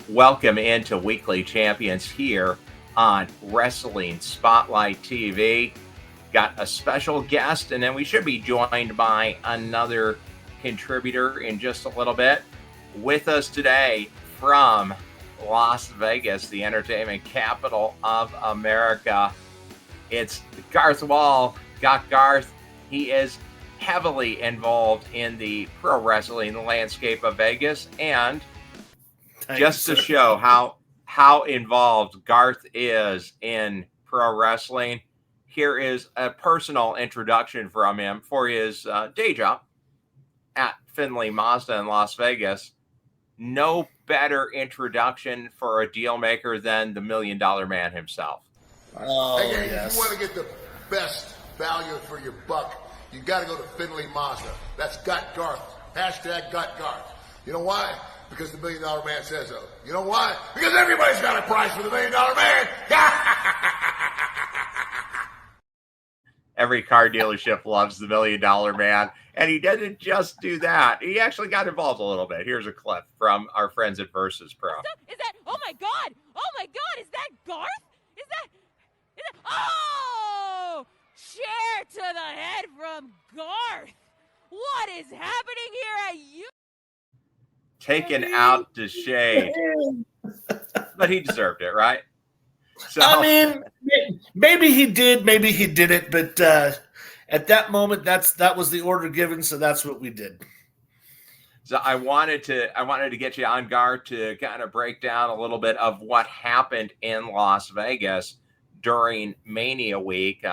Welcome into Weekly Champions here on Wrestling Spotlight TV. Got a special guest, and then we should be joined by another contributor in just a little bit. With us today from Las Vegas, the entertainment capital of America, it's Garth Wall. Got Garth. He is heavily involved in the pro wrestling landscape of Vegas, and just to show how involved Garth is in pro wrestling, here is a personal introduction from him for his day job at Finley Mazda in Las Vegas. No better introduction for a deal maker than the $1 Million Man himself. Oh, hey, yes. If you want to get the best value for your buck, you got to go to Finley Mazda. That's Got Garth. Hashtag Got Garth. You know why? Because the $1 Million Man says so. You know why? Because everybody's got a price for the $1 Million Man. Every car dealership loves the $1 Million Man. And he didn't just do that. He actually got involved a little bit. Here's a clip from our friends at Versus Pro. Is that, oh my God, is that Garth? Is that, oh, chair to the head from Garth. What is happening here at you? Taken out to shade. But he deserved it, right? So, I mean, maybe he did, maybe he didn't, but at that moment, that was the order given, so that's what we did. So I wanted to get you on, Garth, to kind of break down a little bit of what happened in Las Vegas during Mania Week.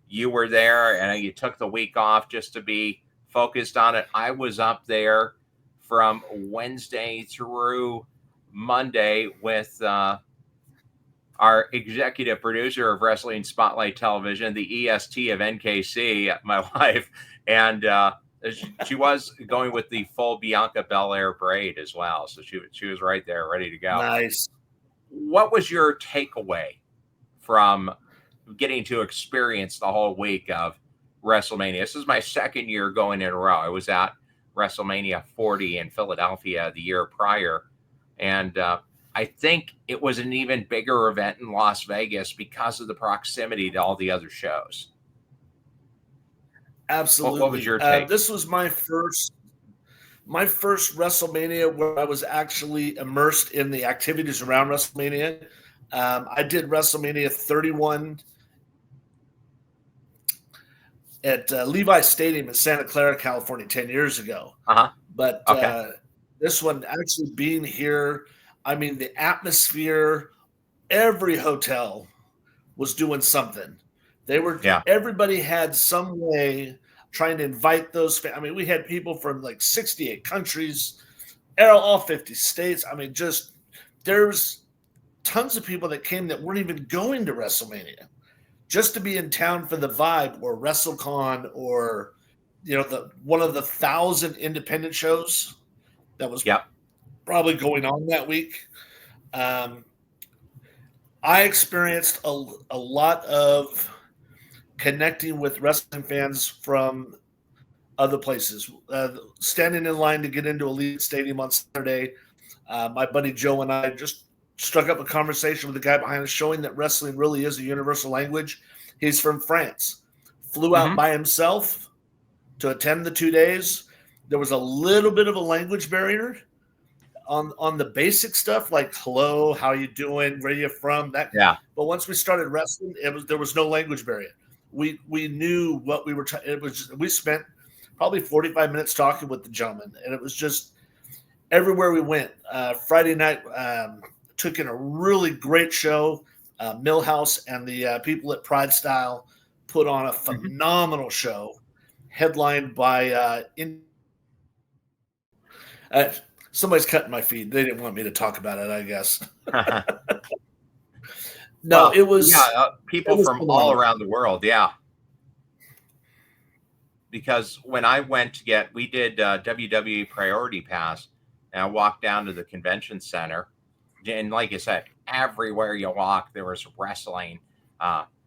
You were there, and you took the week off just to be focused on it. I was up there from Wednesday through Monday with our executive producer of Wrestling Spotlight Television, the EST of NKC, my wife, and she was going with the full Bianca Belair braid as well. So she was right there, ready to go. Nice. What was your takeaway from getting to experience the whole week of WrestleMania? This is my second year going in a row. I was at WrestleMania 40 in Philadelphia the year prior, and I think it was an even bigger event in Las Vegas because of the proximity to all the other shows. Absolutely. What was your take? This was my first WrestleMania where I was actually immersed in the activities around WrestleMania. I did WrestleMania 31 at Levi's Stadium in Santa Clara, California, 10 years ago. But this one actually being here, I mean, the atmosphere, every hotel was doing something. Everybody had some way trying to invite those. I mean, we had people from like 68 countries, all 50 states. I mean, just there's tons of people that came that weren't even going to WrestleMania just to be in town for the vibe or WrestleCon or, one of the 1,000 independent shows that was probably going on that week. I experienced a lot of connecting with wrestling fans from other places. Standing in line to get into Elite Stadium on Saturday, my buddy Joe and I just struck up a conversation with the guy behind us, showing that wrestling really is a universal language. He's from France, flew out by himself to attend the 2 days. There was a little bit of a language barrier on the basic stuff, like hello, how you doing, where you from, that. But once we started wrestling, there was no language barrier. We knew what we were. We spent probably 45 minutes talking with the gentleman, and it was just everywhere we went. Friday night took in a really great show. Millhouse and the people at Pride Style put on a phenomenal show, headlined by somebody's cutting my feed. They didn't want me to talk about it, I guess. No, it was people from all around the world. Yeah. Because when I went to we did WWE Priority Pass, and I walked down to the convention center, and like I said, everywhere you walk, there was wrestling.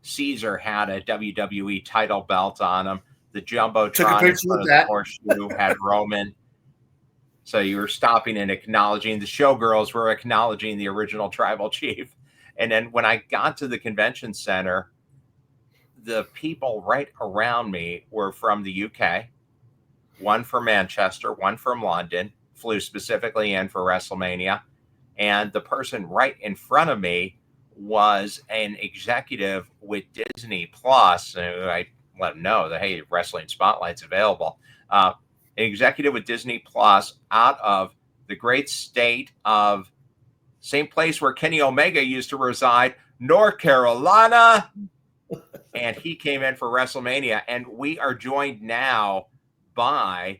Caesar had a WWE title belt on him. The Jumbotron in front of the horseshoe had Roman. So you were stopping and acknowledging, the showgirls were acknowledging the original tribal chief. And then when I got to the convention center, the people right around me were from the UK, one from Manchester, one from London, flew specifically in for WrestleMania. And the person right in front of me was an executive with Disney Plus. And I let them know that, hey, Wrestling Spotlight's available. An executive with Disney Plus out of the great state of same place where Kenny Omega used to reside, North Carolina. And he came in for WrestleMania. And we are joined now by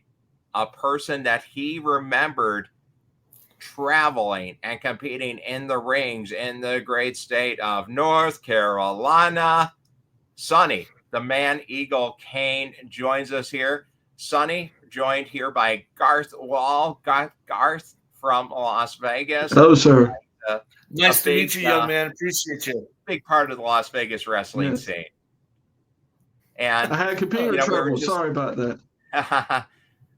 a person that he remembered traveling and competing in the rings in the great state of North Carolina. Sonny, the Man Eagle Kane, joins us here. Sonny, joined here by Garth Wall. Garth from Las Vegas. Hello, sir. Nice to meet you, young man. Appreciate you. Big part of the Las Vegas wrestling scene. And I had computer trouble. Sorry about that.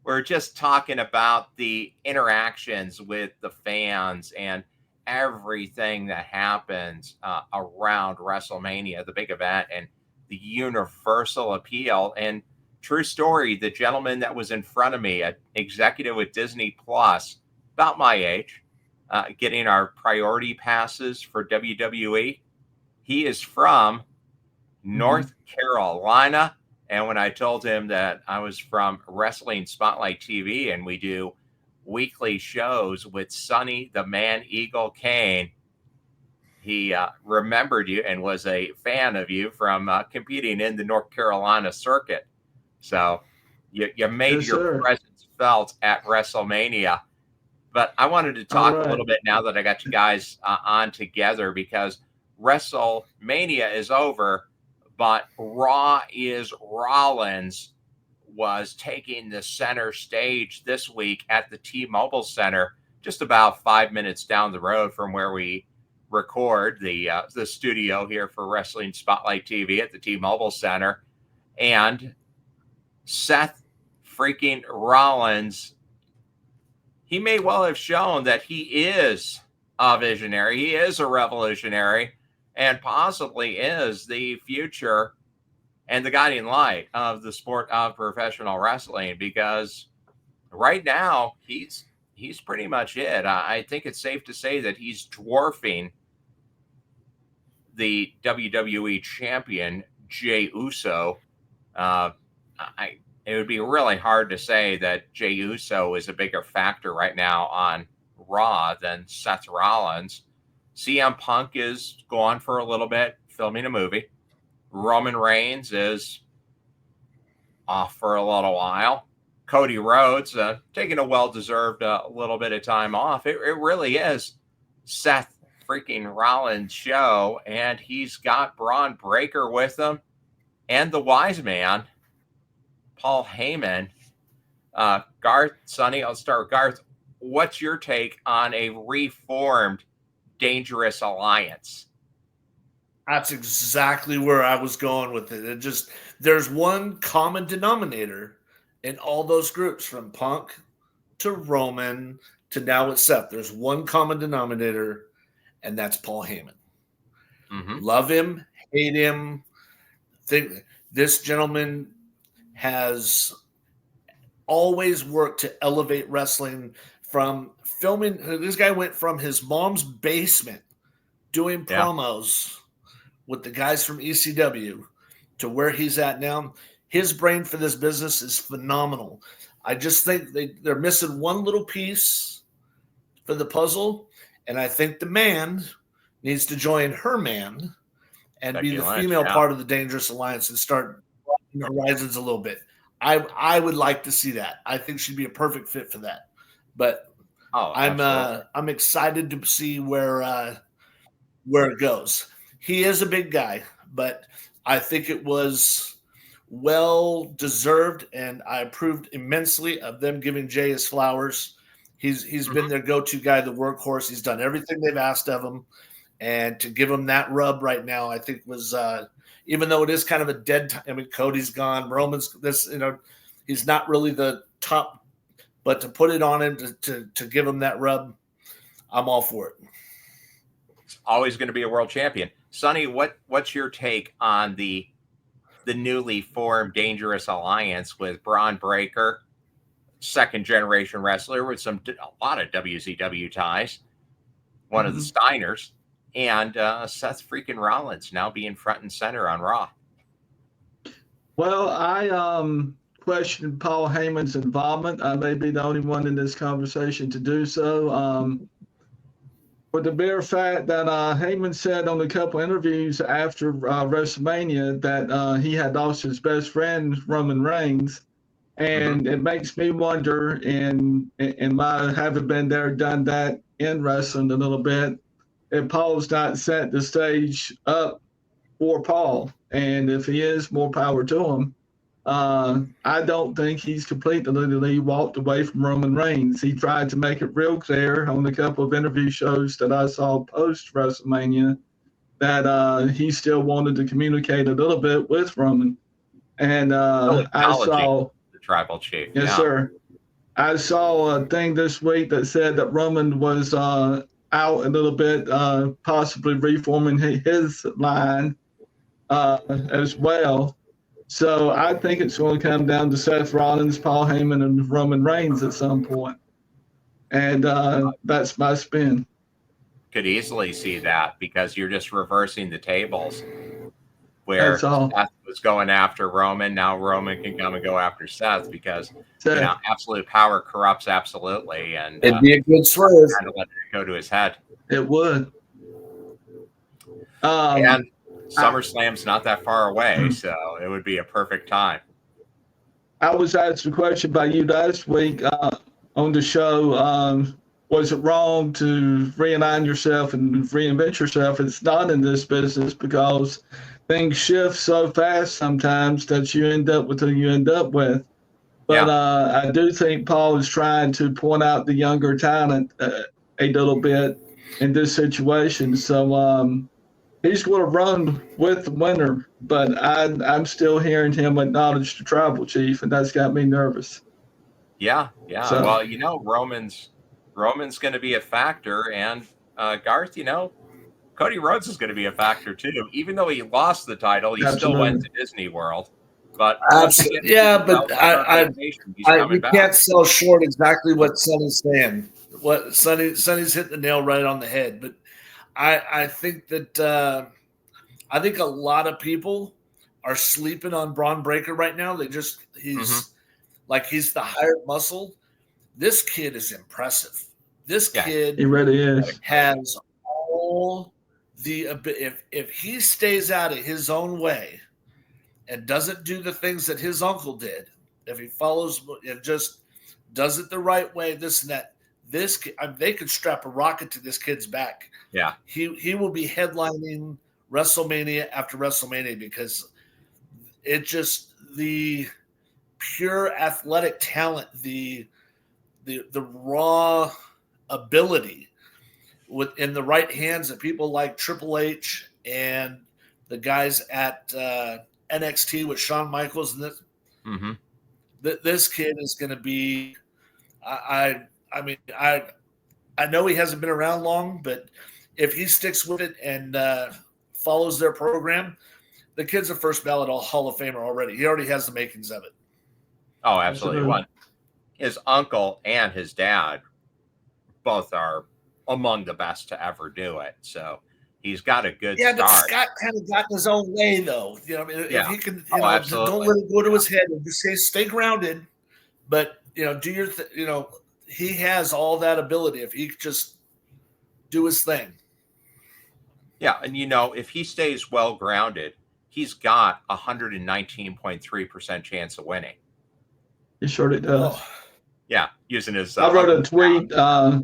We're just talking about the interactions with the fans and everything that happens around WrestleMania, the big event, and the universal appeal. And true story, the gentleman that was in front of me, an executive with Disney Plus, about my age, getting our priority passes for WWE. He is from North Carolina. And when I told him that I was from Wrestling Spotlight TV and we do weekly shows with Sonny the Man Eagle Kane, he remembered you and was a fan of you from competing in the North Carolina circuit. So you made your presence felt at WrestleMania. But I wanted to talk a little bit now that I got you guys on together, because WrestleMania is over. But Raw is Rollins was taking the center stage this week at the T-Mobile Center, just about 5 minutes down the road from where we record the studio here for Wrestling Spotlight TV at the T-Mobile Center. And Seth freaking Rollins, he may well have shown that he is a visionary. He is a revolutionary, and possibly is the future and the guiding light of the sport of professional wrestling, because right now he's pretty much it. I think it's safe to say that he's dwarfing the WWE champion, Jey Uso. It would be really hard to say that Jey Uso is a bigger factor right now on Raw than Seth Rollins. CM Punk is gone for a little bit, filming a movie. Roman Reigns is off for a little while. Cody Rhodes taking a well-deserved little bit of time off. It really is Seth freaking Rollins' show, and he's got Braun Breaker with him and the wise man, Paul Heyman. Garth, Sonny, I'll start with Garth. What's your take on a reformed Dangerous Alliance? That's exactly where I was going with it. There's one common denominator in all those groups, from Punk to Roman to now with Seth. There's one common denominator, and that's Paul Heyman. Love him, hate him. This gentleman has always worked to elevate wrestling. From filming, this guy went from his mom's basement doing promos with the guys from ECW to where he's at now. His brain for this business is phenomenal. I just think they're missing one little piece for the puzzle, and I think the man needs to join her man and be the female part of the Dangerous Alliance and start broadening horizons a little bit. I would like to see that. I think she'd be a perfect fit for that. But I'm excited to see where it goes. He is a big guy, but I think it was well deserved, and I approved immensely of them giving Jey his flowers. He's been their go-to guy, the workhorse. He's done everything they've asked of him, and to give him that rub right now, I think was even though it is kind of a dead time. I mean, Cody's gone, Roman's he's not really the top but to put it on him to give him that rub, I'm all for it. It's always going to be a world champion. Sonny, what's your take on the newly formed Dangerous Alliance with Braun Breaker, second generation wrestler with a lot of WCW ties, one of the Steiners, and Seth freaking Rollins now being front and center on Raw? Well, I questioned Paul Heyman's involvement. I may be the only one in this conversation to do so. For the bare fact that Heyman said on a couple interviews after WrestleMania that he had lost his best friend, Roman Reigns. And it makes me wonder, in my having been there, done that in wrestling a little bit, if Paul's not set the stage up for Paul. And if he is, more power to him. I don't think he's completely walked away from Roman Reigns. He tried to make it real clear on a couple of interview shows that I saw post WrestleMania that he still wanted to communicate a little bit with Roman. And I saw the tribal chief. Yes, sir. I saw a thing this week that said that Roman was out a little bit, possibly reforming his line as well. So I think it's going to come down to Seth Rollins, Paul Heyman, and Roman Reigns at some point. And that's my spin. Could easily see that, because you're just reversing the tables. Where Seth was going after Roman, now Roman can come and go after Seth, because absolute power corrupts absolutely, and it'd be a good swerve. Kind of let it go to his head. It would. And SummerSlam's not that far away, so it would be a perfect time. I was asked a question by you last week on the show. Was it wrong to realign yourself and reinvent yourself? It's not in this business, because things shift so fast sometimes that you end up with who you end up with. But I do think Paul is trying to point out the younger talent a little bit in this situation. So he's going to run with the winner, but I'm still hearing him acknowledge the tribal chief, and that's got me nervous. Yeah. So, well, Roman's going to be a factor, and Garth, Cody Rhodes is going to be a factor too. Even though he lost the title, he still went to Disney World. But absolutely, we can't sell short exactly what Sonny's saying. What Sonny's hit the nail right on the head. But I think that I think a lot of people are sleeping on Braun Breaker right now. He's the hired muscle. This kid is impressive. This kid, he really is, has all the if he stays out of his own way and doesn't do the things that his uncle did, if he follows, if just does it the right way, this and that, they could strap a rocket to this kid's back. Yeah, he will be headlining WrestleMania after WrestleMania, because it just, the pure athletic talent, the raw ability in the right hands of people like Triple H and the guys at NXT with Shawn Michaels, and this kid is going to be. I know he hasn't been around long, but if he sticks with it and follows their program, the kid's a first ballot Hall of Famer already. He already has the makings of it. Oh, absolutely. One, his uncle and his dad both are among the best to ever do it. So he's got a good start. But Scott kind of got in his own way, though. If he can, absolutely. Don't let it go to his head. And just stay grounded. But do your, he has all that ability if he just do his thing. Yeah, and if he stays well grounded, he's got 119.3% chance of winning. He surely does. Oh. Yeah, using his. I wrote a tweet. I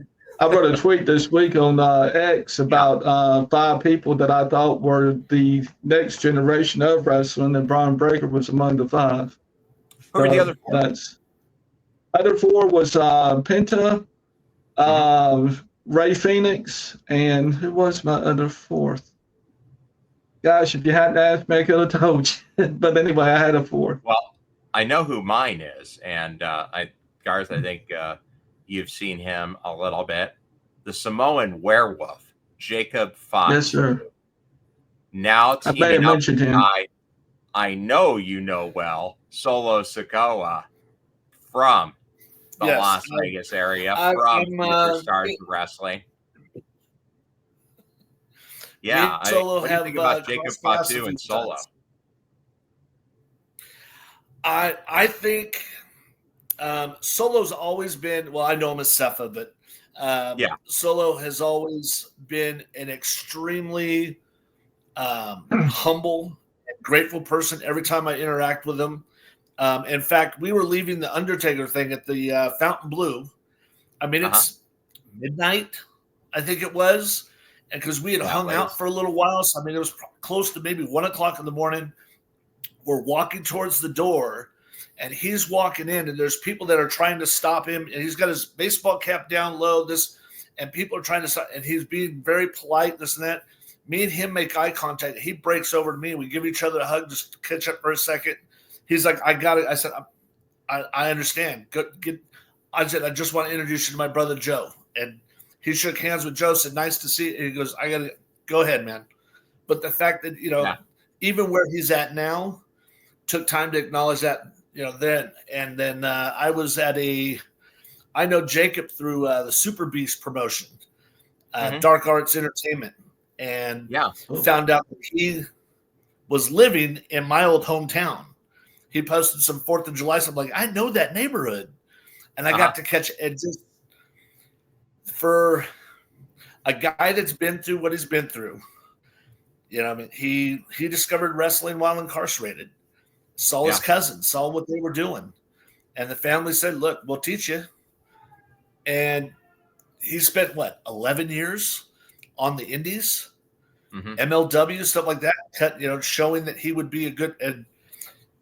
wrote a tweet this week on X about 5 people that I thought were the next generation of wrestling, and Braun Breaker was among the 5. Who were the other 4? Other 4 was Penta, Ray Phoenix, and who was my other 4th? Gosh, if you hadn't asked me, I could have told you. But anyway, I had a 4th. Well, I know who mine is, and I Garth, I think you've seen him a little bit. The Samoan werewolf, Jacob Yes, Fatu, sir. now I may have teaming up with mentioned a him. guy I know you know well, Solo Sikoa from the Yes, Las Vegas area, I'm. from Future Stars of Wrestling. Me Yeah, and Solo what do you have think about Jacob crossed paths a Fatu few and Solo? times. I think Solo's always been. Well, I know him as Cepha, but Yeah. Solo has always been an extremely humble and grateful person every time I interact with him. In fact, we were leaving the Undertaker thing at the Fountain Blue. I mean, it's midnight, I think it was, and because we had hung out for a little while. So, I mean, it was close to maybe 1 o'clock in the morning. We're walking towards the door, and he's walking in, and there's people that are trying to stop him, and he's got his baseball cap down low, and people are trying to stop, and he's being very polite, this and that. Me and him make eye contact. He breaks over to me. We give each other a hug, just catch up for a second. He's like, I got it. I said, I understand. I said, I just want to introduce you to my brother, Joe. And he shook hands with Joe, said, nice to see you. And he goes, I got to go ahead, man. But the fact that, even where he's at now, took time to acknowledge that, then. And then I was I know Jacob through the Super Beast promotion, Dark Arts Entertainment, and found out that he was living in my old hometown. He posted some 4th of July. So I'm like, I know that neighborhood. And I got to catch it. Just for a guy that's been through what he's been through, I mean, he discovered wrestling while incarcerated, saw his cousins, saw what they were doing. And the family said, look, we'll teach you. And he spent 11 years on the indies, MLW, stuff like that, showing that he would be a good. And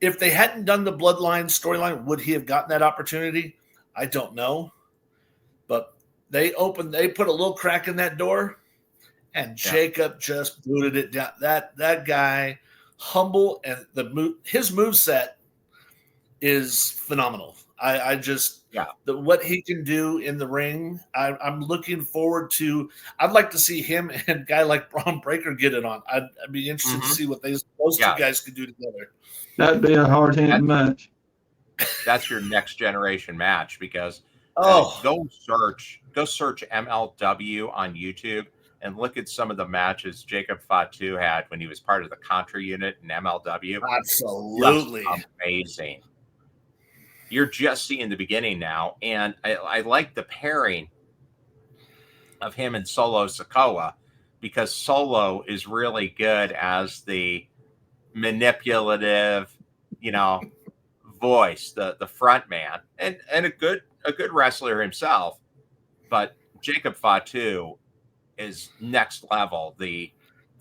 if they hadn't done the Bloodline storyline, would he have gotten that opportunity? I don't know. But they put a little crack in that door, and Jacob just booted it down. That guy, humble, and his moveset is phenomenal. I just what he can do in the ring. I'm looking forward to. I'd like to see him and a guy like Braun Breaker get it on. I'd be interested to see what those two guys could do together. That'd be a hard-hitting match. That's your next generation match, because go search MLW on YouTube and look at some of the matches Jacob Fatu had when he was part of the Contra unit in MLW. Absolutely. Just amazing. You're just seeing the beginning now. And I like the pairing of him and Solo Sikoa, because Solo is really good as the manipulative, voice, the front man, and a good wrestler himself. But Jacob Fatu is next level. The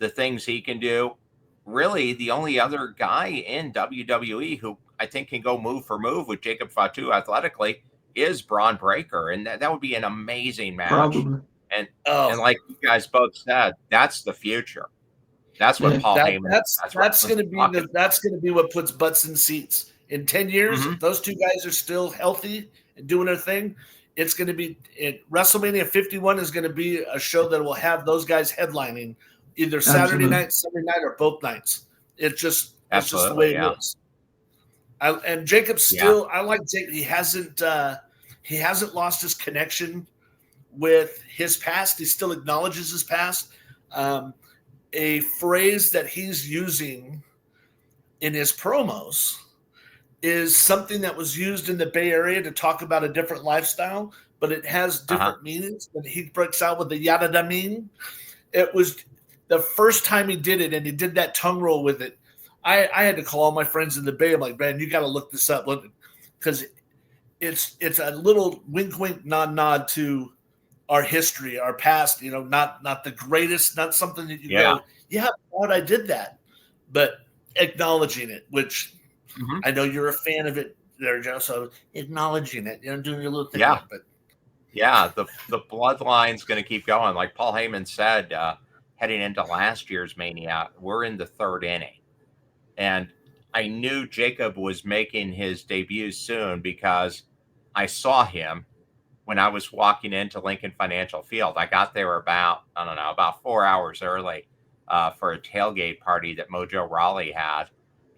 things he can do. Really, the only other guy in WWE who I think can go move for move with Jacob Fatu athletically is Braun Breaker, and that would be an amazing match. Probably. And like you guys both said, that's the future. That's what Paul Heyman. That's going to be what puts butts in seats in 10 years. If those two guys are still healthy and doing their thing, it's going to be WrestleMania 51 is going to be a show that will have those guys headlining either Saturday night, Sunday night, or both nights. It's just the way it is. And Jacob still, I like Jake. He hasn't lost his connection with his past. He still acknowledges his past. A phrase that he's using in his promos is something that was used in the Bay Area to talk about a different lifestyle, but it has different meanings. And he breaks out with the yada da mean. It was the first time he did it, and he did that tongue roll with it. I had to call all my friends in the Bay. I'm like, man, you got to look this up, because it's a little wink, wink, nod, nod to our history, our past. Not the greatest, not something that you go, God, I did that, but acknowledging it, which I know you're a fan of it there, Joe. So acknowledging it, doing your little thing. But the bloodline's going to keep going. Like Paul Heyman said, heading into last year's Mania, we're in the 3rd inning. And I knew Jacob was making his debut soon, because I saw him when I was walking into Lincoln Financial Field. I got there about, I don't know, about 4 hours early for a tailgate party that Mojo Raleigh had.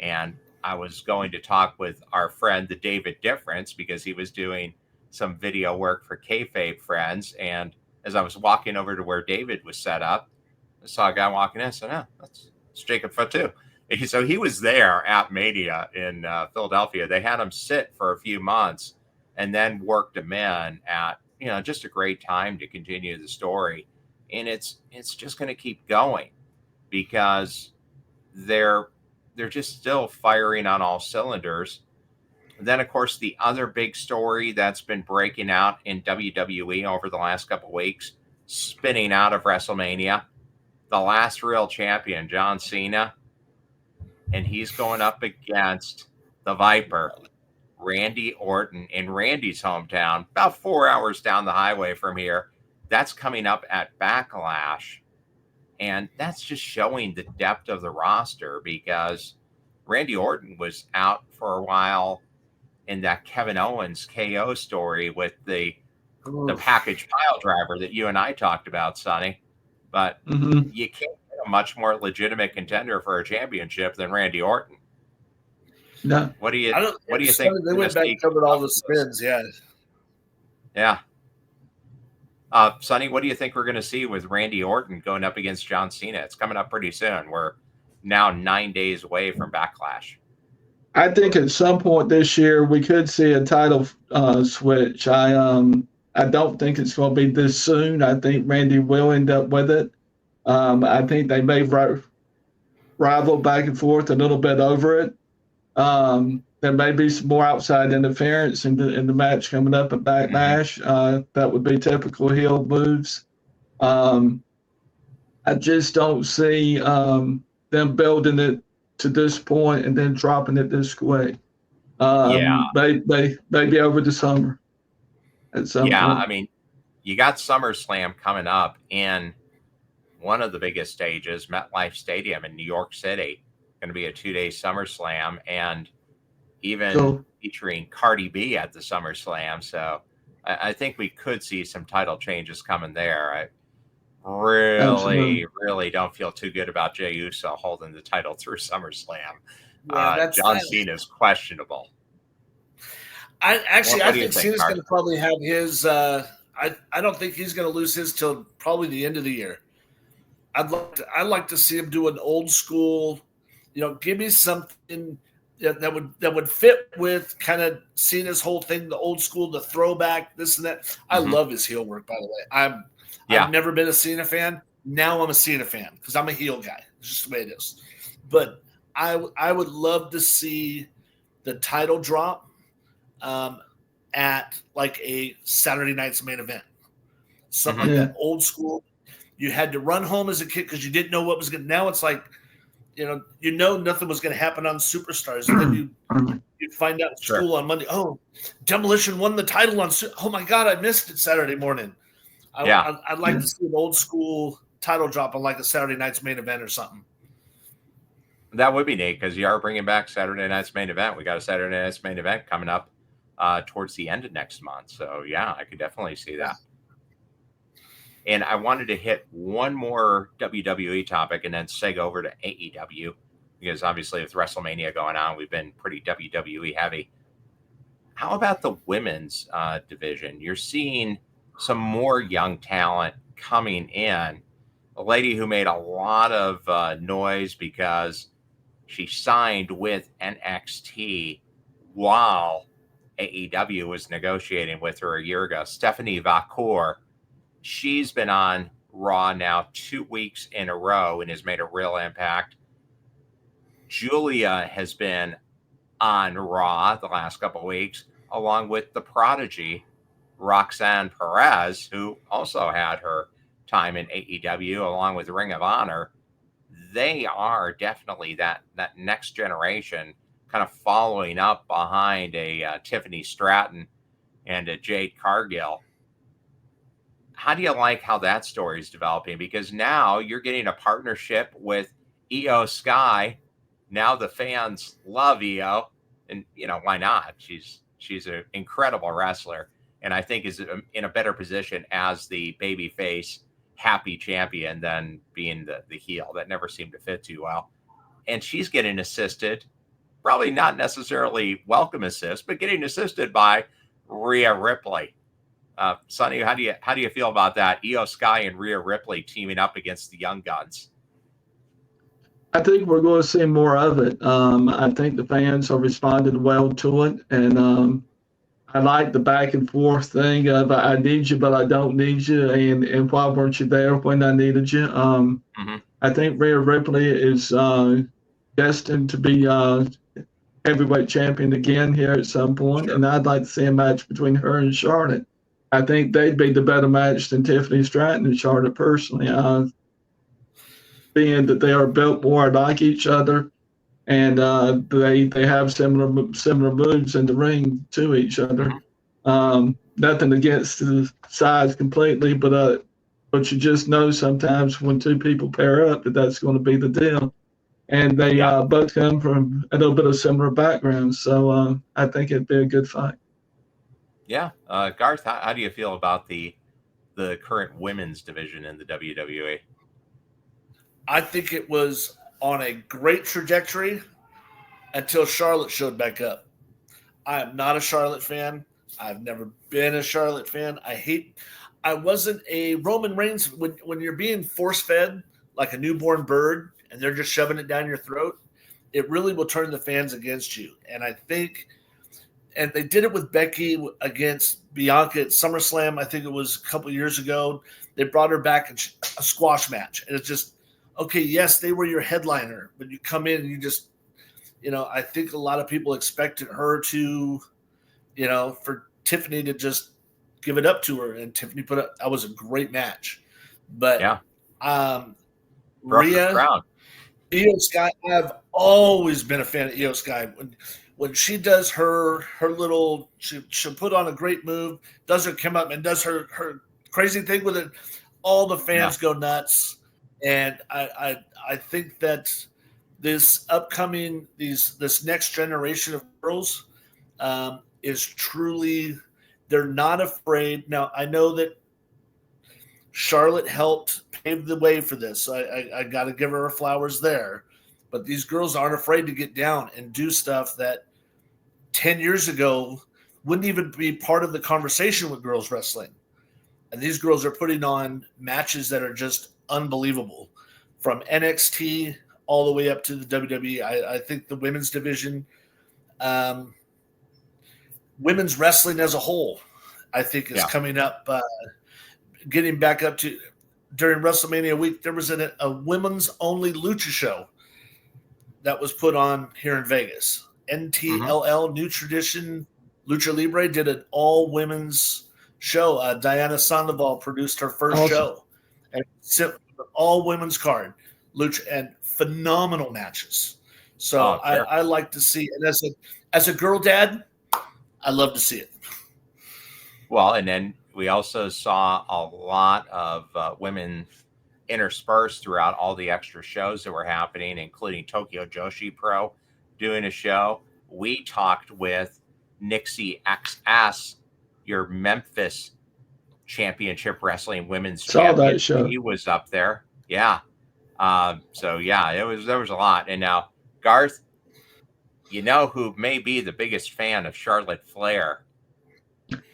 And I was going to talk with our friend, the David Difference, because he was doing some video work for Kayfabe Friends. And as I was walking over to where David was set up, I saw a guy walking in. I said, "Oh, that's Jacob Fatu." So he was there at Mania in Philadelphia. They had him sit for a few months and then worked him in at, just a great time to continue the story. And it's just going to keep going because they're just still firing on all cylinders. And then, of course, the other big story that's been breaking out in WWE over the last couple of weeks, spinning out of WrestleMania, the last real champion, John Cena, and he's going up against the Viper, Randy Orton, in Randy's hometown, about 4 hours down the highway from here. That's coming up at Backlash. And that's just showing the depth of the roster because Randy Orton was out for a while in that Kevin Owens KO story with the package pile driver that you and I talked about, Sonny. But you can't get a much more legitimate contender for a championship than Randy Orton. No. What do you think? They went back and covered all the spins, yeah. Yeah. Sonny, what do you think we're going to see with Randy Orton going up against John Cena? It's coming up pretty soon. We're now 9 days away from Backlash. I think at some point this year we could see a title switch. I don't think it's going to be this soon. I think Randy will end up with it. I think they may rival back and forth a little bit over it. There may be some more outside interference in the match coming up at Backlash. That would be typical heel moves. I just don't see them building it to this point and then dropping it this quick. Maybe over the summer at some point. I mean, you got SummerSlam coming up in one of the biggest stages, MetLife Stadium in New York City. Going to be a 2-day SummerSlam, and even featuring Cardi B at the SummerSlam. So I think we could see some title changes coming there. I really don't feel too good about Jey Uso holding the title through SummerSlam. John Cena is questionable. I think Cena's going to probably have his. I don't think he's going to lose his till probably the end of the year. I'd like to see him do an old school. Give me something that would fit with kind of Cena's whole thing, the old school, the throwback, this and that. I love his heel work, by the way. I've never been a Cena fan. Now I'm a Cena fan because I'm a heel guy. It's just the way it is. But I would love to see the title drop at like a Saturday night's main event. Something like that, old school. You had to run home as a kid because you didn't know what was going to. Now it's like, nothing was going to happen on Superstars. And then you'd find out in school on Monday, Demolition won the title on. Oh my God, I missed it Saturday morning. I'd like to see an old school title drop on like a Saturday night's main event or something. That would be neat because you are bringing back Saturday night's main event. We got a Saturday night's main event coming up towards the end of next month. So yeah, I could definitely see that. And I wanted to hit one more WWE topic and then seg over to AEW because obviously with WrestleMania going on, we've been pretty WWE heavy. How about the women's division? You're seeing some more young talent coming in. A lady who made a lot of noise because she signed with NXT while AEW was negotiating with her a year ago, Stephanie Vacour. She's been on Raw now 2 weeks in a row and has made a real impact. Julia has been on Raw the last couple of weeks, along with the prodigy, Roxanne Perez, who also had her time in AEW, along with Ring of Honor. They are definitely that next generation, kind of following up behind a Tiffany Stratton and a Jade Cargill. How do you like how that story is developing? Because now you're getting a partnership with Io Sky. Now the fans love Io, and why not? She's She's an incredible wrestler, and I think is in a better position as the babyface happy champion than being the heel. That never seemed to fit too well. And she's getting assisted, probably not necessarily welcome assist, but getting assisted by Rhea Ripley. Sonny, how do you feel about that? Io Sky and Rhea Ripley teaming up against the Young Guns. I think we're going to see more of it. I think the fans have responded well to it, and I like the back and forth thing of I need you, but I don't need you, and why weren't you there when I needed you? I think Rhea Ripley is destined to be heavyweight champion again here at some point, Sure. and I'd like to see a match between her and Charlotte. I think they'd be the better match than Tiffany Stratton and Charlotte personally, being that they are built more like each other, and they have similar moves in the ring to each other. Nothing against the size completely, but you just know sometimes when two people pair up that's going to be the deal. And they both come from a little bit of similar backgrounds, so I think it'd be a good fight. Yeah, Garth, how do you feel about the current women's division in the WWE? I think it was on a great trajectory until Charlotte showed back up. I am not a Charlotte fan. I've never been a Charlotte fan. I wasn't a Roman Reigns. When you're being force-fed like a newborn bird and they're just shoving it down your throat, it really will turn the fans against you. And I think, and they did it with Becky against Bianca at SummerSlam. I think it was a couple years ago. They brought her back in a squash match. And it's just, okay, yes, they were your headliner, but you come in and you just, I think a lot of people expected her to, for Tiffany to just give it up to her. And Tiffany that was a great match. But Rhea, Io Sky, I've always been a fan of Io Sky. When she does her little, she'll put on a great move, does her come up and does her crazy thing with it, all the fans go nuts. And I think that this upcoming this next generation of girls is truly, they're not afraid. Now I know that Charlotte helped pave the way for this. I got to give her flowers there. But these girls aren't afraid to get down and do stuff that 10 years ago wouldn't even be part of the conversation with girls wrestling. And these girls are putting on matches that are just unbelievable, from NXT all the way up to the WWE. I think the women's division, women's wrestling as a whole, I think is coming up, getting back up to, during WrestleMania week, there was a women's only lucha show that was put on here in Vegas. NTLL, New Tradition Lucha Libre, did an all women's show. Diana Sandoval produced her first show, and all women's card, lucha, and phenomenal matches. So I like to see, and as a girl dad, I love to see it. Well, and then we also saw a lot of women interspersed throughout all the extra shows that were happening, including Tokyo Joshi Pro doing a show. We talked with Nixie XS, your Memphis Championship Wrestling Women's Champion. That show. He was up there. Yeah. So yeah, there was a lot. And now, Garth, who may be the biggest fan of Charlotte Flair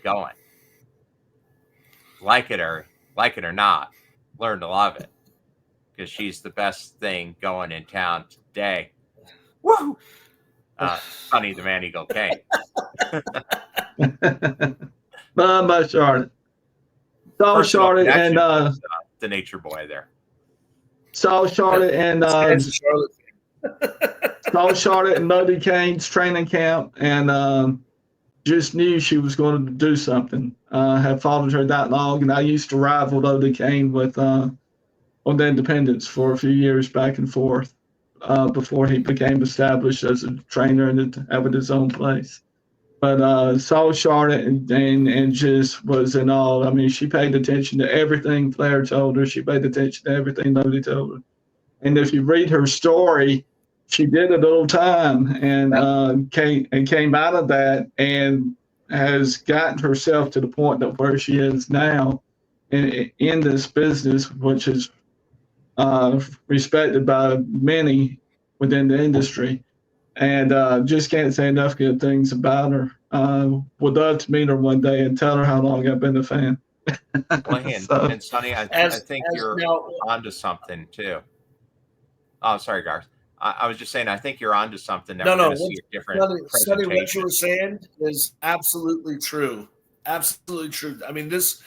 going. Like it or not, learn to love it, because she's the best thing going in town today. Woo! Sonny the Man Eagle Kane. By Charlotte. Saw Charlotte and the Nature Boy there. Saw Charlotte and saw Charlotte and Lodi Kane's training camp, and just knew she was going to do something. Have followed her that long, and I used to rival Lodi Kane with on the Independence for a few years back and forth before he became established as a trainer and having his own place. But saw Charlotte and just was in awe. I mean, she paid attention to everything Flair told her. She paid attention to everything Lodi told her. And if you read her story, she did a little time and came out of that and has gotten herself to the point that where she is now in this business, which is respected by many within the industry. And just can't say enough good things about her. Would love to meet her one day and tell her how long I've been a fan. Well, and Sonny, I think you're now, onto something too. Oh, sorry, Garth. I was just saying, I think you're onto something that no, we're no. going to see a different Sonny, what you presentation. were saying is absolutely true. Absolutely true. I mean, this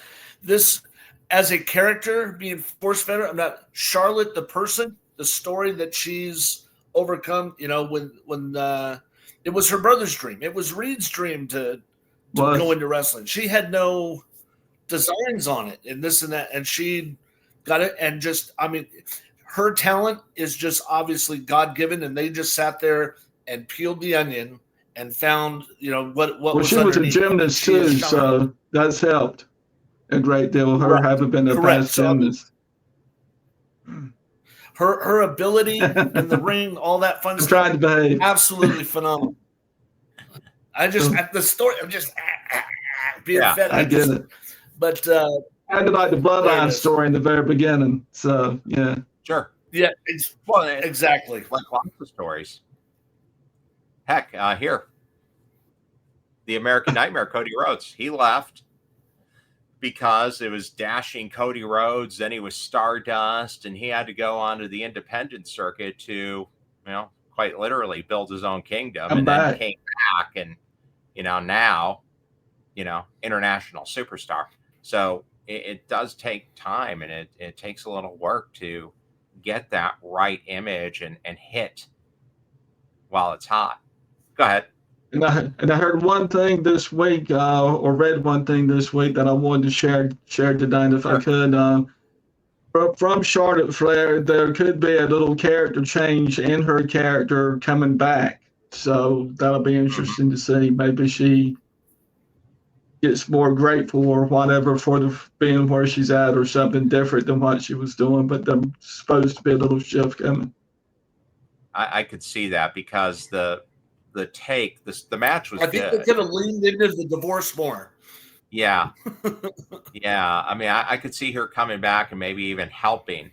as a character being force fed, I'm not Charlotte the person, the story that she's overcome. You know, when it was her brother's dream, it was Reed's dream to go into wrestling. She had no designs on it, and this and that, and she got it. And just, I mean, her talent is just obviously God given, and they just sat there and peeled the onion and found, you know, what well, was she was a underneath. gymnast too, so that's helped a great deal. Her having been a past gymnast. Her ability in the ring, all that fun stuff. Trying to behave. Absolutely phenomenal. The story, I'm just being fed. I get it. But I had to like the bloodline story in the very beginning. So yeah. Sure. Yeah. Exactly. Like lots of stories. Heck, here. The American Nightmare, Cody Rhodes. He left because it was dashing Cody Rhodes. Then he was Stardust, and he had to go onto the independent circuit to, you know, quite literally build his own kingdom. Then came back and, you know, now, you know, international superstar. So it does take time, and it takes a little work to get that right image and hit while it's hot. Go ahead. And I heard one thing this week, or read one thing this week that I wanted to share tonight, if I could. From Charlotte Flair, there could be a little character change in her character coming back. So that'll be interesting to see. Maybe she gets more grateful or whatever for being where she's at, or something different than what she was doing. But there's supposed to be a little shift coming. I could see that, because the match was good. I think they could have leaned into the divorce more. Yeah. Yeah. I mean, I could see her coming back and maybe even helping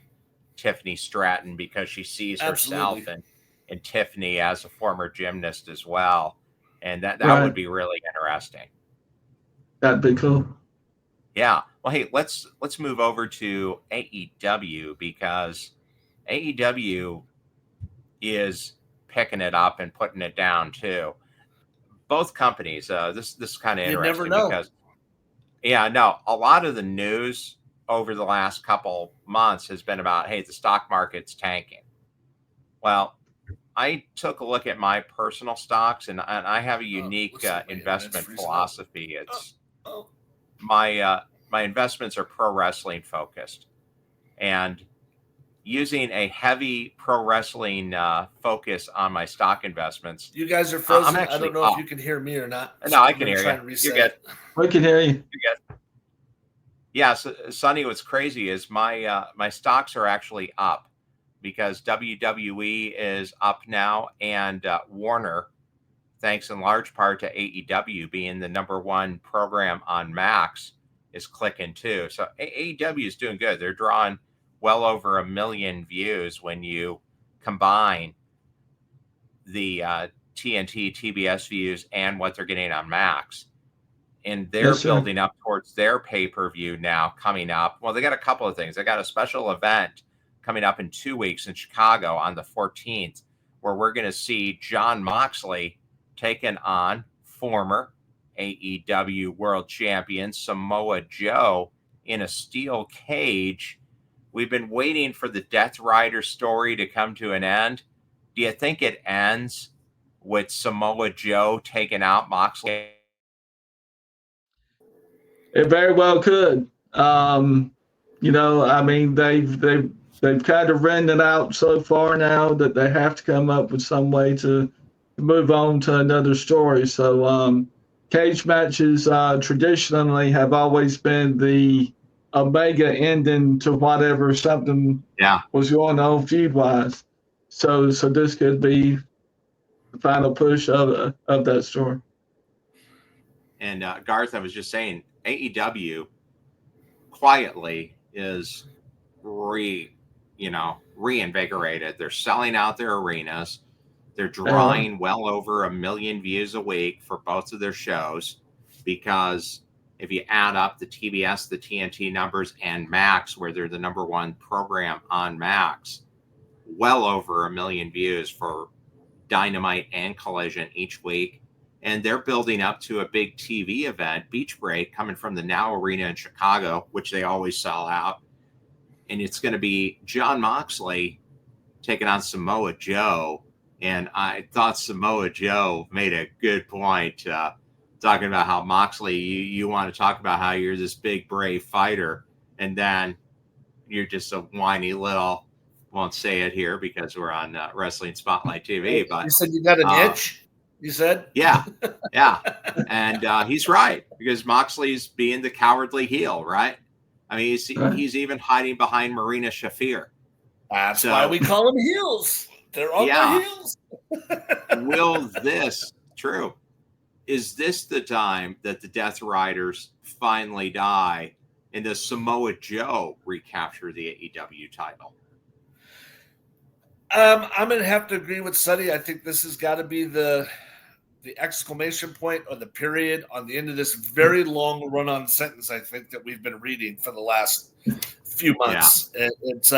Tiffany Stratton, because she sees herself and Tiffany as a former gymnast as well. And that would be really interesting. That'd be cool. Yeah. Well, hey, let's move over to AEW, because AEW is picking it up and putting it down too. Both companies. This is kind of interesting. You never know. Because, a lot of the news over the last couple months has been about, hey, the stock market's tanking. Well, I took a look at my personal stocks, and I have a unique investment philosophy. It's my investments are pro wrestling focused, and using a heavy pro wrestling focus on my stock investments. You guys are frozen. I don't know if you can hear me or not. No, I can hear you. You're good. I can hear you. You're good. Yeah, so, Sonny, what's crazy is my stocks are actually up, because WWE is up now, and Warner, thanks in large part to AEW being the #1 program on Max, is clicking too. So AEW is doing good. They're drawing well over 1 million views when you combine the TNT, TBS views and what they're getting on Max. And they're building up towards their pay-per-view now coming up. Well, they got a couple of things. They got a special event coming up in 2 weeks in Chicago on the 14th, where we're going to see Jon Moxley taking on former AEW World Champion Samoa Joe in a steel cage. We've been waiting for the Death Rider story to come to an end. Do you think it ends with Samoa Joe taking out Moxley? It very well could. You know, I mean, they've kind of written it out so far now that they have to come up with some way to move on to another story. So cage matches traditionally have always been the Omega ending to whatever something was going on feud-wise. So this could be the final push of that story. And Garth, I was just saying, AEW quietly is reinvigorated. They're selling out their arenas. They're drawing well over 1 million views a week for both of their shows, because if you add up the TBS, the TNT numbers, and Max, where they're the #1 program on Max, well over 1 million views for Dynamite and Collision each week. And they're building up to a big TV event, Beach Break, coming from the Now Arena in Chicago, which they always sell out. And it's going to be Jon Moxley taking on Samoa Joe. And I thought Samoa Joe made a good point, talking about how Moxley, you want to talk about how you're this big, brave fighter, and then you're just a whiny little, won't say it here because we're on Wrestling Spotlight TV. But you said you got an itch? You said? Yeah. And he's right, because Moxley's being the cowardly heel, right? I mean, he's even hiding behind Marina Shafir. That's why we call them heels. They're on their heels. Is this the time that the Death Riders finally die, and does Samoa Joe recapture the AEW title? I'm going to have to agree with Sonny. I think this has got to be the exclamation point or the period on the end of this very long run-on sentence, I think, that we've been reading for the last few months. Yeah. It's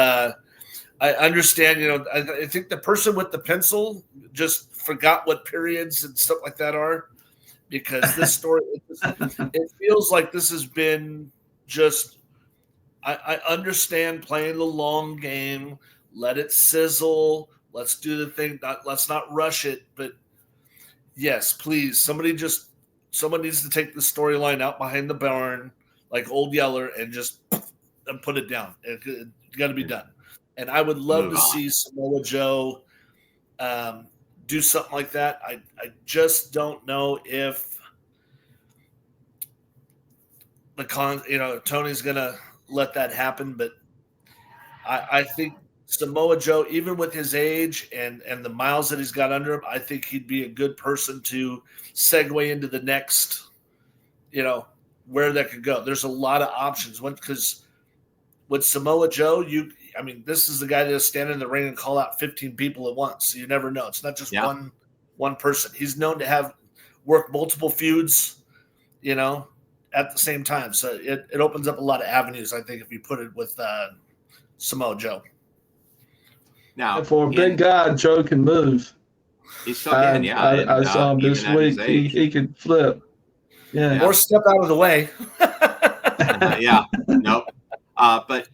I understand, I think the person with the pencil just forgot what periods and stuff like that are, because this story, it feels like this has been just, I understand playing the long game, let it sizzle, let's do the thing, let's not rush it, but yes, please, someone needs to take the storyline out behind the barn like Old Yeller and just put it down. It got to be done. And I would love to see Samoa Joe do something like that. I just don't know if Tony's going to let that happen. But I think Samoa Joe, even with his age and the miles that he's got under him, I think he'd be a good person to segue into the next, where that could go. There's a lot of options. Because with Samoa Joe, this is the guy that'll stand in the ring and call out 15 people at once. So you never know. It's not just one person. He's known to have worked multiple feuds, at the same time. So it opens up a lot of avenues, I think, if you put it with Samoa Joe. Now, for a big guy, Joe can move. He still can, I saw him this week. He can flip. Yeah. Or step out of the way. Nope. But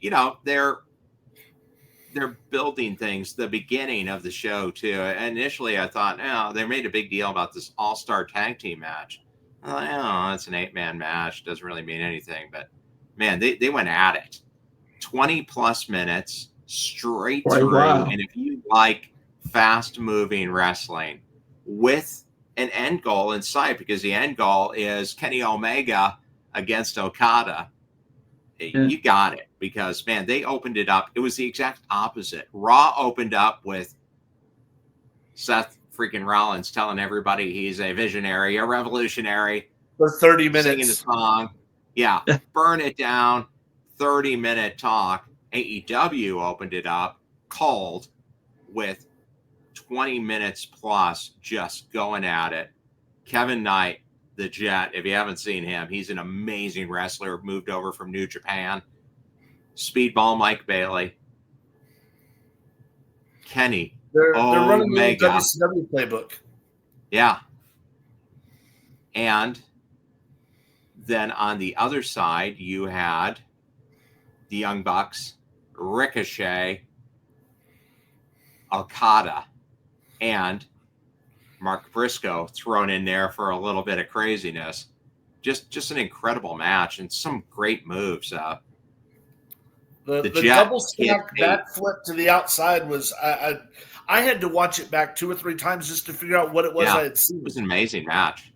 they're building things. The beginning of the show too. Initially, I thought, they made a big deal about this all-star tag team match. I'm like, it's an 8-man match. Doesn't really mean anything. But man, they went at it. 20 plus minutes straight through. Wow. And if you like fast-moving wrestling with an end goal in sight, because the end goal is Kenny Omega against Okada. You got it, because, man, they opened it up. It was the exact opposite. Raw opened up with Seth freaking Rollins telling everybody he's a visionary, a revolutionary. For 30 minutes. Singing the song. Yeah, burn it down. 30-minute talk. AEW opened it up cold with 20 minutes plus just going at it. Kevin Knight, the Jet, if you haven't seen him, he's an amazing wrestler, moved over from New Japan. Speedball Mike Bailey. Kenny. They're running the WCW playbook. Yeah. And then on the other side, you had the Young Bucks, Ricochet, Okada, and Mark Briscoe thrown in there for a little bit of craziness. Just an incredible match and some great moves. The double stack back flip to the outside was I had to watch it back 2 or 3 times just to figure out what it was I had seen. It was an amazing match.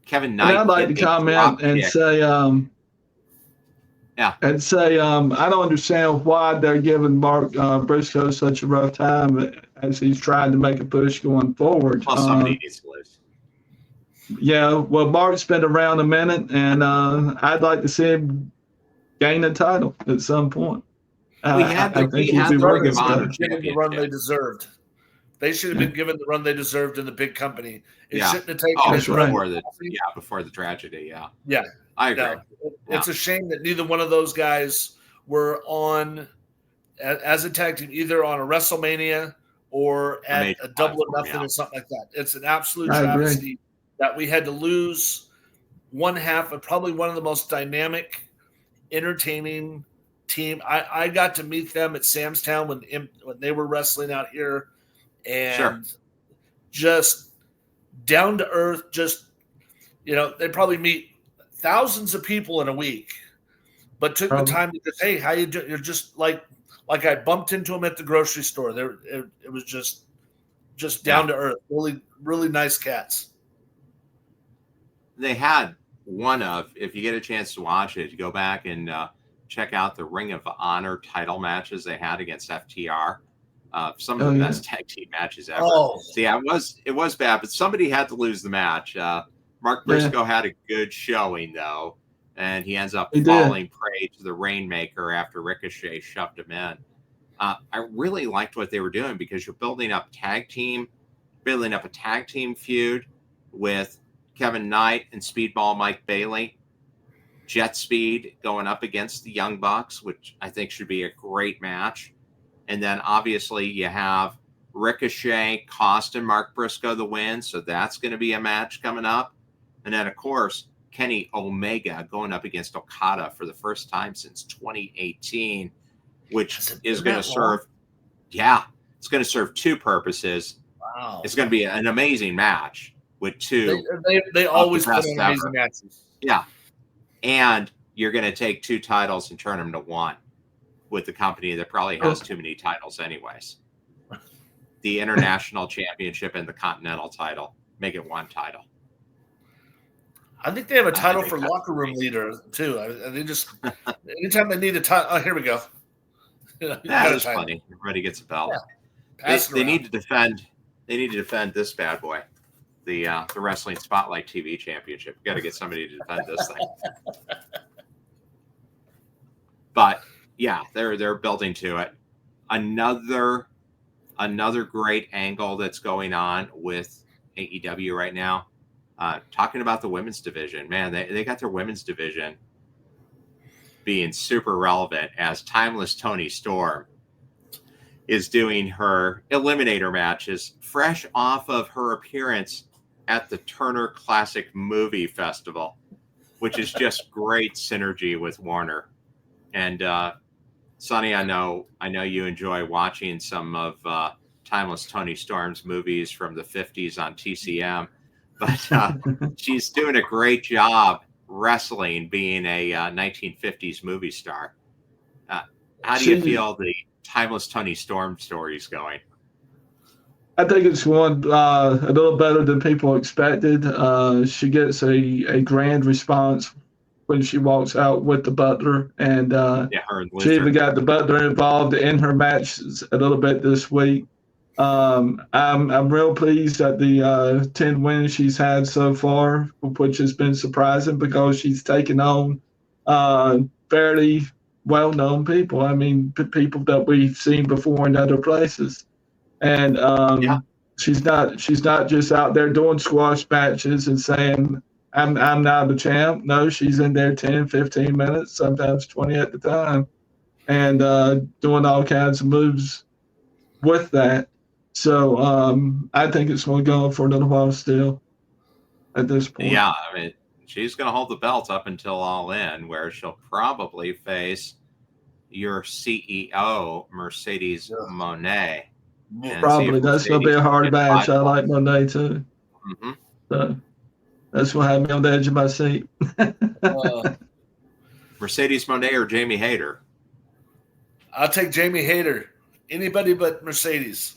Kevin Knight. I'd like to comment and say Yeah. and say, I don't understand why they're giving Mark Briscoe such a rough time as he's trying to make a push going forward. Well, somebody needs to lose. Yeah, well, Mark's been around a minute, and I'd like to see him gain a title at some point. We had I the think he'd be Ring worth of it. Honor Given the run they championship. deserved. They should have been given the run they deserved in the big company. It Yeah. shouldn't have taken Oh, That's as right. before the tragedy. Yeah. Yeah. I agree. No, it's a shame that neither one of those guys were on as a tag team, either on a WrestleMania or at a Double or Nothing or something like that. It's an absolute travesty that we had to lose one half of probably one of the most dynamic, entertaining team. I got to meet them at Sam's Town when they were wrestling out here, and just down to earth. Just they probably meet thousands of people in a week, but took the time to just, hey, how you doing? You're just like I bumped into them at the grocery store. It was just down to earth. Really, really nice cats. They had if you get a chance to watch it, go back and check out the Ring of Honor title matches they had against FTR. Some of the best tag team matches ever. So yeah, it was bad, but somebody had to lose the match. Mark Briscoe had a good showing though, and he ends up falling prey to the Rainmaker after Ricochet shoved him in. I really liked what they were doing because you're building up a tag team feud with Kevin Knight and Speedball Mike Bailey. Jet Speed going up against the Young Bucks, which I think should be a great match. And then obviously you have Ricochet costing Mark Briscoe the win, so that's going to be a match coming up. And then, of course, Kenny Omega going up against Okada for the first time since 2018, which is going to serve it's going to serve two purposes. Wow. It's going to be an amazing match with two. They always put on amazing matches. Yeah. And you're going to take two titles and turn them to one with the company that probably has too many titles anyways. The International Championship and the Continental title. Make it one title. I think they have a title for locker room leader, too. They just, anytime they need a title, here we go. There's plenty. Everybody gets a belt. Yeah. They need to defend. They need to defend this bad boy. The Wrestling Spotlight TV Championship. Got to get somebody to defend this thing. But yeah, they're building to it. Another great angle that's going on with AEW right now. Talking about the women's division, man, they got their women's division being super relevant as Timeless Toni Storm is doing her eliminator matches fresh off of her appearance at the Turner Classic Movie Festival, which is just great synergy with Warner. And Sonny, I know you enjoy watching some of Timeless Toni Storm's movies from the 50s on TCM, but she's doing a great job wrestling, being a 1950s movie star. How do you feel the Timeless Toni Storm story is going? I think it's going a little better than people expected. She gets a grand response when she walks out with the Butler, and she even got the Butler involved in her matches a little bit this week. I'm real pleased at the 10 wins she's had so far, which has been surprising because she's taken on fairly well-known people. I mean, people that we've seen before in other places. And she's not just out there doing squash matches and saying, I'm now the champ. No, she's in there 10, 15 minutes, sometimes 20 at the time, and doing all kinds of moves with that. So I think it's going to go on for a little while still at this point. Yeah, I mean, she's going to hold the belt up until All In, where she'll probably face your CEO, Mercedes Moné. Probably. That's going to be a hard match. I like Moné too. Mm-hmm. So that's what had me on the edge of my seat. Mercedes Moné or Jamie Hayter? I'll take Jamie Hayter. Anybody but Mercedes.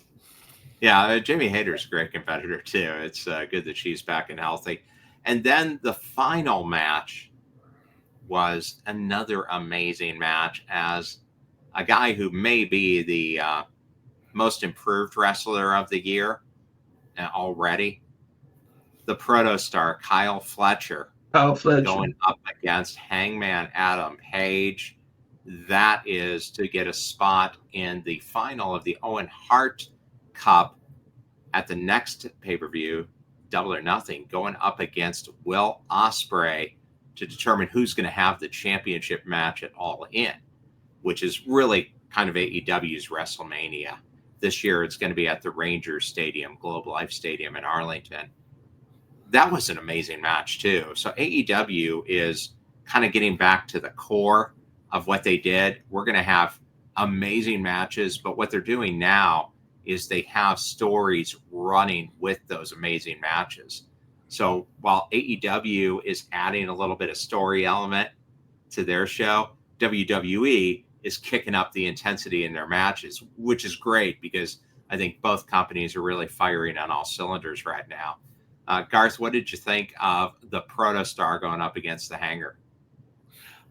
Yeah, Jamie Hayter's a great competitor too. It's good that she's back and healthy. And then the final match was another amazing match as a guy who may be the most improved wrestler of the year already. The protostar Kyle Fletcher going up against Hangman Adam Page. That is to get a spot in the final of the Owen Hart Cup at the next pay-per-view, Double or Nothing, going up against Will Ospreay to determine who's going to have the championship match at All In, which is really kind of AEW's WrestleMania. This year it's going to be at the Rangers Stadium, Globe Life Stadium in Arlington. That was an amazing match too. So AEW is kind of getting back to the core of what they did. We're going to have amazing matches, but what they're doing now is they have stories running with those amazing matches. So while AEW is adding a little bit of story element to their show, WWE is kicking up the intensity in their matches, which is great because I think both companies are really firing on all cylinders right now. Garth, what did you think of the protostar going up against the Hanger?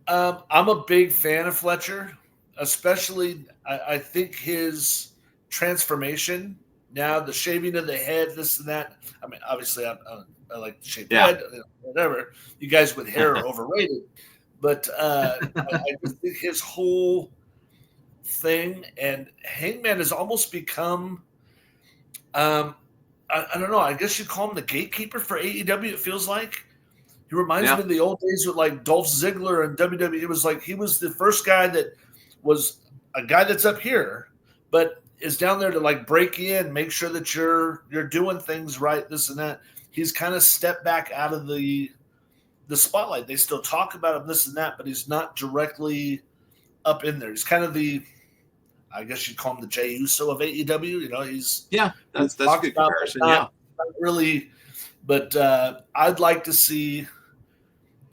I'm a big fan of Fletcher, especially I think his transformation now, the shaving of the head, this and that. I mean, obviously, I like to shave the head, whatever. You guys with hair are overrated. But I just think his whole thing, and Hangman has almost become I don't know. I guess you call him the gatekeeper for AEW. It feels like he reminds me of the old days with like Dolph Ziggler and WWE. It was like he was the first guy that was a guy that's up here, but is down there to like break in, make sure that you're doing things right, this and that. He's kind of stepped back out of the spotlight. They still talk about him, this and that, but he's not directly up in there. He's kind of I guess you'd call him the Jey Uso of AEW. You know, that's a good comparison. Not really, but I'd like to see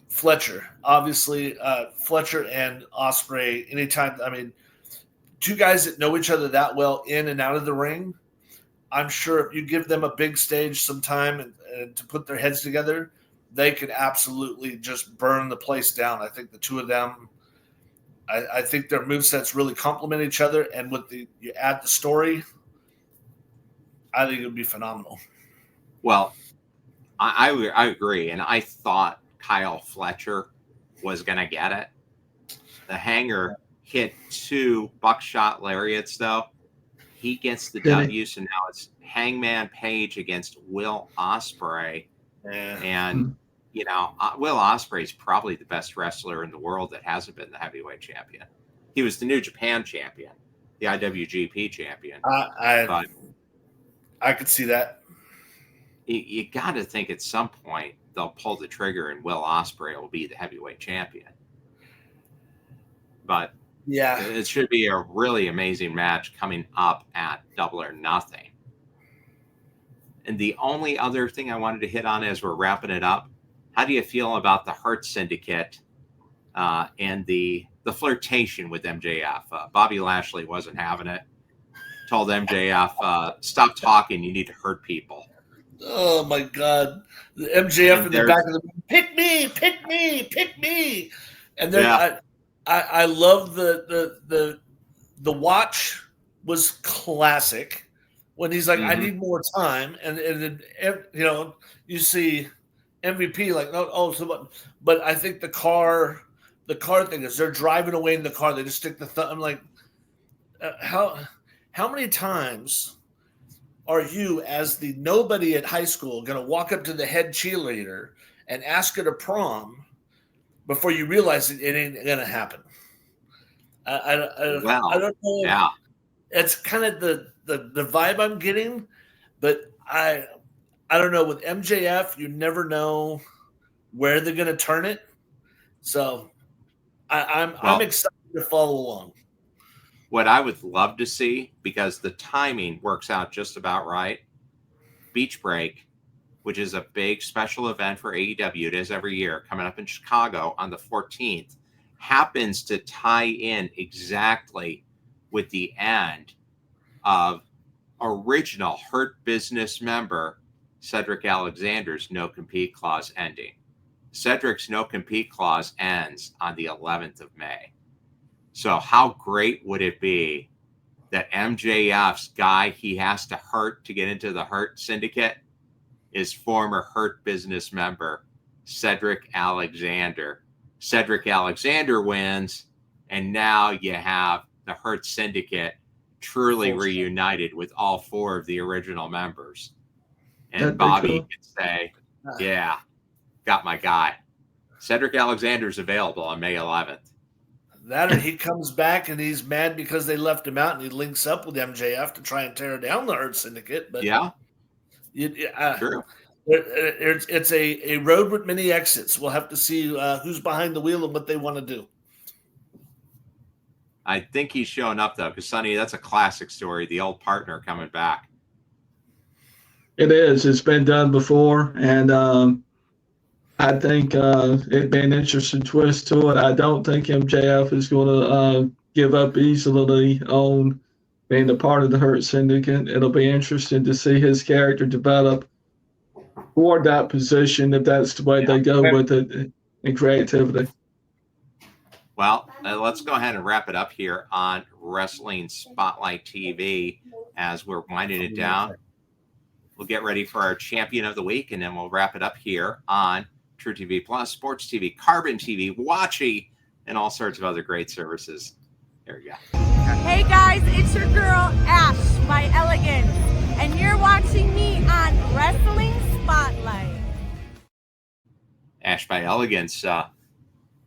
Fletcher. Obviously, Fletcher and Ospreay. Anytime, I mean, two guys that know each other that well in and out of the ring. I'm sure if you give them a big stage sometime and to put their heads together, they could absolutely just burn the place down. I think the two of them. I think their movesets really complement each other, and with you add the story, I think it would be phenomenal. Well, I agree, and I thought Kyle Fletcher was going to get it. The Hanger hit 2 buckshot lariats, though. He gets the W, so now it's Hangman Page against Will Ospreay, and you know, Will Ospreay is probably the best wrestler in the world that hasn't been the heavyweight champion. He was the New Japan champion, the IWGP champion. I could see that. You got to think at some point they'll pull the trigger and Will Ospreay will be the heavyweight champion. But yeah, it should be a really amazing match coming up at Double or Nothing. And the only other thing I wanted to hit on as we're wrapping it up, how do you feel about the Hurt Syndicate and the flirtation with MJF? Bobby Lashley wasn't having it. Told MJF, stop talking, you need to hurt people. Oh, my God. The MJF in the back of the room, pick me, pick me, pick me. And then I love the watch was classic when he's like, I need more time. And then, you know, you see MVP like, but I think the car thing is they're driving away in the car. They just stick the thumb. I'm like, how many times are you, as the nobody at high school, going to walk up to the head cheerleader and ask her to prom before you realize it ain't going to happen? I don't know. Yeah. It's kind of the vibe I'm getting, but I don't know. With MJF, you never know where they're going to turn it. So I'm excited to follow along. What I would love to see, because the timing works out just about right, Beach Break, which is a big special event for AEW, it is every year, coming up in Chicago on the 14th, happens to tie in exactly with the end of original Hurt Business member Cedric Alexander's no-compete clause ending. Cedric's no-compete clause ends on the 11th of May. So how great would it be that MJF's guy he has to hurt to get into the Hurt Syndicate is former Hurt Business member Cedric Alexander. Cedric Alexander wins, and now you have the Hurt Syndicate truly reunited with all 4 of the original members. And Bobby cool. can say, yeah, got my guy. Cedric Alexander's available on May 11th. That, or he comes back and he's mad because they left him out, and he links up with MJF to try and tear down the Hurt Syndicate. But yeah, true. It's a road with many exits. We'll have to see who's behind the wheel and what they want to do. I think he's showing up, though, because, Sonny, that's a classic story, the old partner coming back. It is. It's been done before, and I think it'd be an interesting twist to it. I don't think MJF is going to give up easily on being a part of the Hurt Syndicate. It'll be interesting to see his character develop toward that position if that's the way they go with it in creativity. Well, let's go ahead and wrap it up here on Wrestling Spotlight TV as we're winding it down. We'll get ready for our champion of the week, and then we'll wrap it up here on True TV Plus, Sports TV, Carbon TV, Watchy, and all sorts of other great services. There you go. Hey guys, it's your girl Ash by Elegance, and you're watching me on Wrestling Spotlight. Ash by Elegance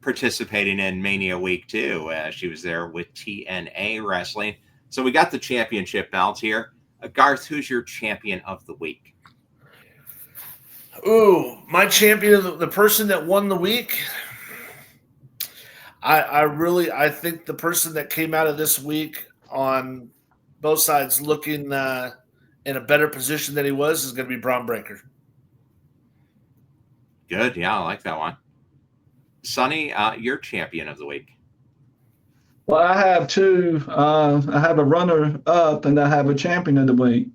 participating in Mania Week 2. She was there with TNA Wrestling. So we got the championship belt here. Garth, who's your champion of the week? Ooh, my champion, the person that won the week. I think the person that came out of this week on both sides looking in a better position than he was is going to be Braun Breaker. Good. Yeah, I like that one. Sonny, your champion of the week. Well, I have 2. I have a runner-up, and I have a champion of the week.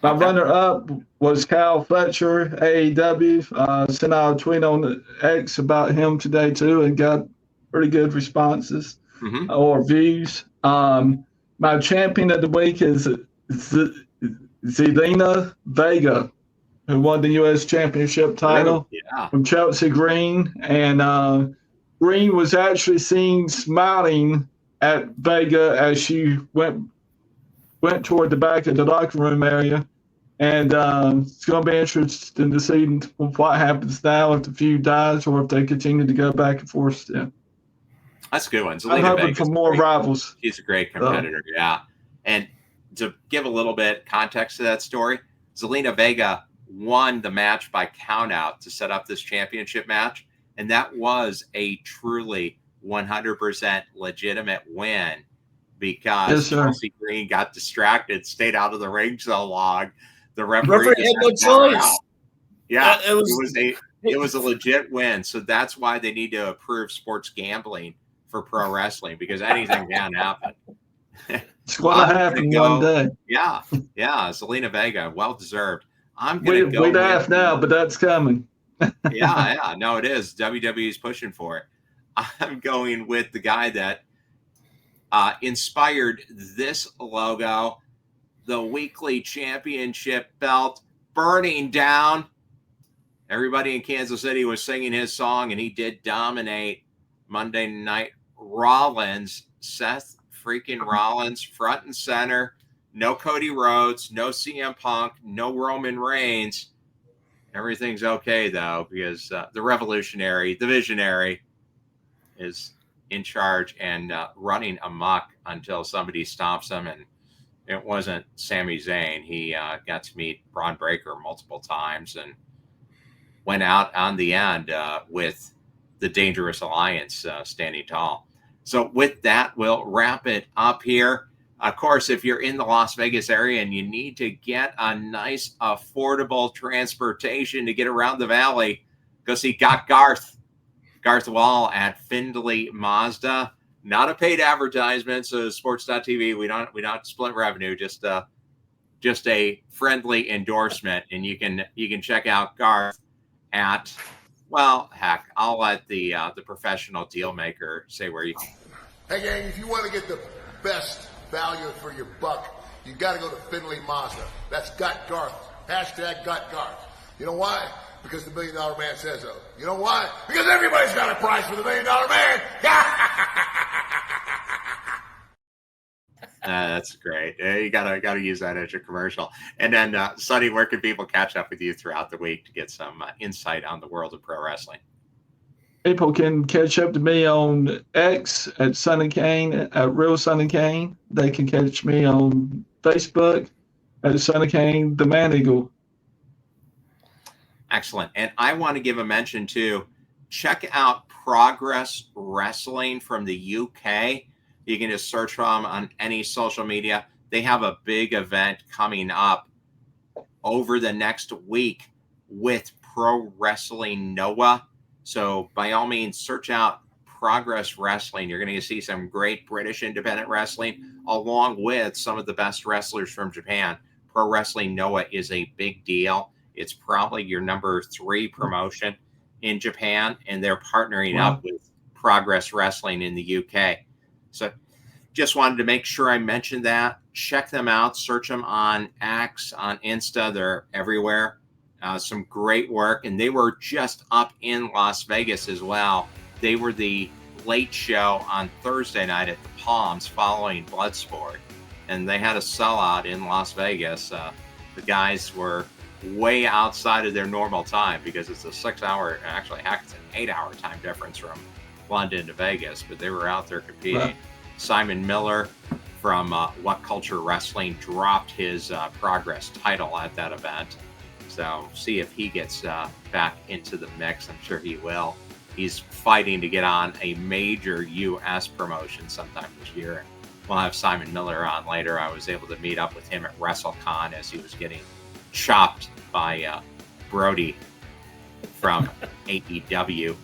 My runner-up was Kyle Fletcher, AEW. Sent out a tweet on X about him today, too, and got pretty good responses or views. My champion of the week is Zelina Vega, who won the U.S. Championship title from Chelsea Green. And Green was actually seen smiling at Vega as she went toward the back of the locker room area. And it's going to be interesting to see what happens now, if the feud dies or if they continue to go back and forth still. That's a good one. I'm hoping for more rivals. She's a great competitor, yeah. And to give a little bit context to that story, Zelina Vega won the match by countout to set up this championship match. And that was a truly 100% legitimate win because Chelsea Green got distracted, stayed out of the ring so long. The referee had no choice. Yeah, it was a legit win. So that's why they need to approve sports gambling for pro wrestling, because anything can happen. It's going to happen one day. Yeah. Zelina Vega, well deserved. I'm going to go. We laugh now, but that's coming. yeah. No, it is. WWE's pushing for it. I'm going with the guy that inspired this logo, the weekly championship belt burning down. Everybody in Kansas City was singing his song, and he did dominate Monday Night Rollins. Seth freaking Rollins, front and center. No Cody Rhodes, no CM Punk, no Roman Reigns. Everything's okay, though, because the revolutionary, the visionary, is in charge and running amok until somebody stops him. And it wasn't Sami Zayn. He got to meet Braun Breaker multiple times and went out on the end with the Dangerous Alliance standing tall. So with that, we'll wrap it up here. Of course, if you're in the Las Vegas area and you need to get a nice, affordable transportation to get around the valley, go see Garth Wall at Findlay Mazda. Not a paid advertisement, so sports.tv, we don't split revenue, just a friendly endorsement. And you can check out Garth at Well, heck, I'll let the professional deal maker say where you. Hey, gang, if you want to get the best value for your buck, you got to go to Finley Mazda. That's got Garth. Hashtag got Garth. You know why? Because the $1 Million Man says so. You know why? Because everybody's got a price for the $1 Million Man. That's great. You gotta use that as your commercial. And then, Sonny, where can people catch up with you throughout the week to get some insight on the world of pro wrestling? People can catch up to me on X at Sonny Kane, at Real Sonny Kane. They can catch me on Facebook at Sonny Kane, the Man Eagle. Excellent. And I want to give a mention to check out Progress Wrestling from the UK. You can just search for them on any social media. They have a big event coming up over the next week with Pro Wrestling Noah. So by all means, search out Progress Wrestling. You're going to see some great British independent wrestling along with some of the best wrestlers from Japan. Pro Wrestling Noah is a big deal. It's probably your number 3 promotion in Japan, and they're partnering up with Progress Wrestling in the UK. So just wanted to make sure I mentioned that. Check them out. Search them on X, on Insta. They're everywhere. Some great work. And they were just up in Las Vegas as well. They were the late show on Thursday night at the Palms following Bloodsport. And they had a sellout in Las Vegas. The guys were way outside of their normal time because it's a 6-hour, actually, heck, it's an 8-hour time difference from London to Vegas, but they were out there competing. Wow. Simon Miller from What Culture Wrestling dropped his Progress title at that event. So see if he gets back into the mix. I'm sure he will. He's fighting to get on a major U.S. promotion sometime this year. We'll have Simon Miller on later. I was able to meet up with him at WrestleCon as he was getting chopped by Brody from AEW.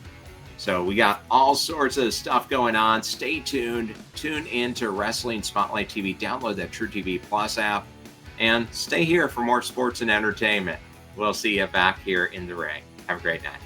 So we got all sorts of stuff going on. Stay tuned. Tune into Wrestling Spotlight TV. Download that True TV Plus app. And stay here for more sports and entertainment. We'll see you back here in the ring. Have a great night.